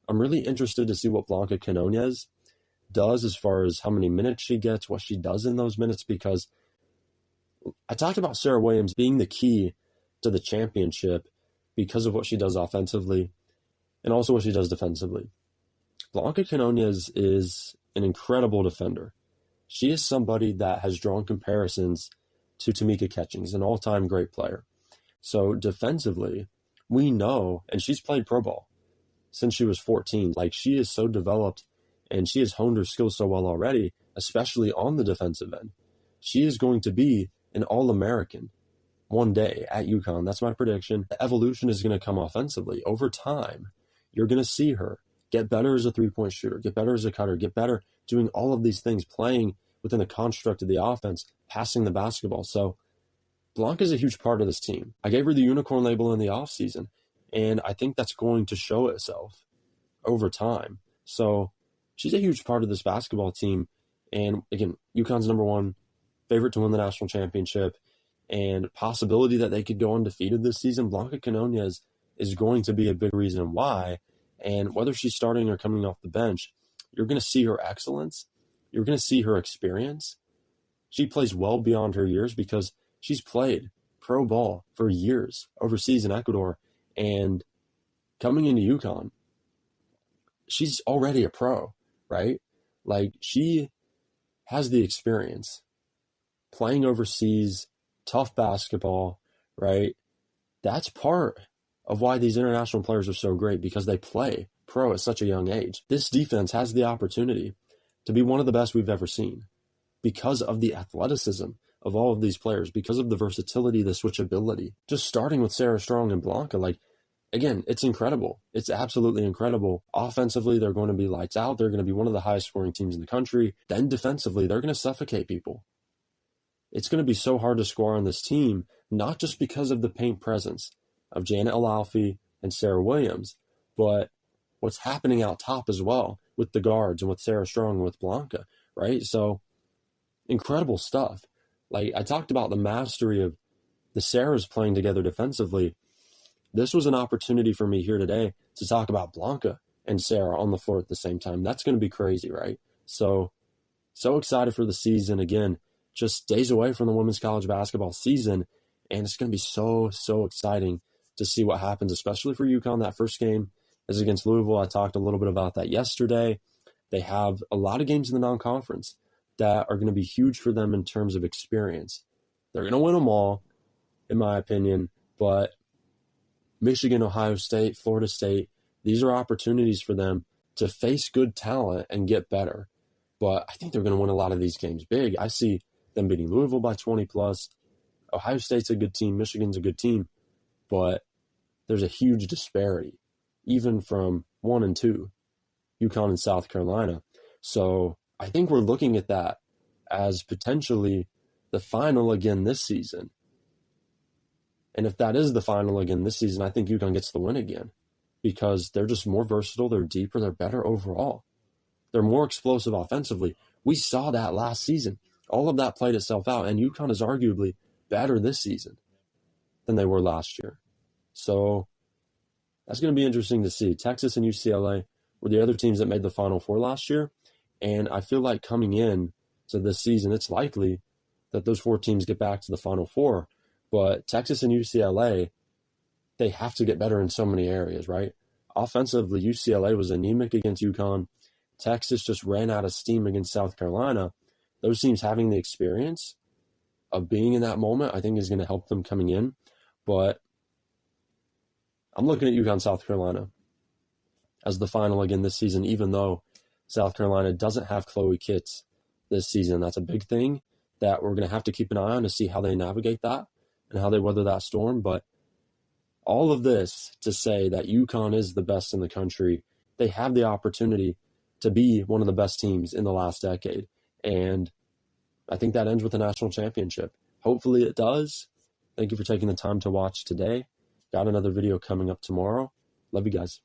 I'm really interested to see what Blanca Quinonez does as far as how many minutes she gets, what she does in those minutes, because I talked about Sarah Williams being the key to the championship because of what she does offensively and also what she does defensively. Blanca Quinonez is an incredible defender. She is somebody that has drawn comparisons to Tamika Catchings, an all-time great player. So defensively, we know, and she's played pro ball since she was 14. Like, she is so developed and she has honed her skills so well already, especially on the defensive end. She is going to be an All-American one day at UConn. That's my prediction. The evolution is going to come offensively. Over time, you're going to see her get better as a three-point shooter, get better as a cutter, get better doing all of these things, playing within the construct of the offense, passing the basketball. So Blanca is a huge part of this team. I gave her the unicorn label in the offseason, and I think that's going to show itself over time. So she's a huge part of this basketball team. And again, UConn's #1 favorite to win the national championship, and possibility that they could go undefeated this season. Blanca Quinonez is going to be a big reason why. And whether she's starting or coming off the bench, you're going to see her excellence. You're going to see her experience. She plays well beyond her years because she's played pro ball for years overseas in Ecuador. And coming into UConn, she's already a pro, right? Like, she has the experience playing overseas, tough basketball, right? That's part of why these international players are so great, because they play pro at such a young age. This defense has the opportunity to be one of the best we've ever seen because of the athleticism of all of these players, because of the versatility, the switchability. Just starting with Sarah Strong and Blanca, like, again, it's incredible. It's absolutely incredible. Offensively, they're going to be lights out. They're going to be one of the highest scoring teams in the country. Then defensively, they're going to suffocate people. It's going to be so hard to score on this team, not just because of the paint presence of Janet Alalfi and Sarah Williams, but what's happening out top as well with the guards and with Sarah Strong and with Blanca, right? So incredible stuff. Like, I talked about the mastery of the Sarahs playing together defensively. This was an opportunity for me here today to talk about Blanca and Sarah on the floor at the same time. That's going to be crazy, right? So excited for the season. Again, just days away from the women's college basketball season, and it's going to be so exciting to see what happens, especially for UConn. That first game is against Louisville. I talked a little bit about that yesterday. They have a lot of games in the non-conference that are going to be huge for them in terms of experience. They're going to win them all, in my opinion, but Michigan, Ohio State, Florida State, these are opportunities for them to face good talent and get better. But I think they're going to win a lot of these games big. I see them beating Louisville by 20+. Ohio State's a good team. Michigan's a good team. But there's a huge disparity, even from 1 and 2, UConn and South Carolina. So I think we're looking at that as potentially the final again this season. And if that is the final again this season, I think UConn gets the win again because they're just more versatile, they're deeper, they're better overall. They're more explosive offensively. We saw that last season. All of that played itself out, and UConn is arguably better this season than they were last year. So that's going to be interesting to see. Texas and UCLA were the other teams that made the Final Four last year, and I feel like coming in to this season, it's likely that those 4 teams get back to the Final Four. But Texas and UCLA, they have to get better in so many areas, right? Offensively, UCLA was anemic against UConn. Texas just ran out of steam against South Carolina. Those teams having the experience of being in that moment, I think is going to help them coming in. But I'm looking at UConn, South Carolina as the final again this season, even though South Carolina doesn't have Chloe Kitts this season. That's a big thing that we're going to have to keep an eye on to see how they navigate that and how they weather that storm. But all of this to say that UConn is the best in the country. They have the opportunity to be one of the best teams in the last decade. And I think that ends with a national championship. Hopefully it does. Thank you for taking the time to watch today. Got another video coming up tomorrow. Love you guys.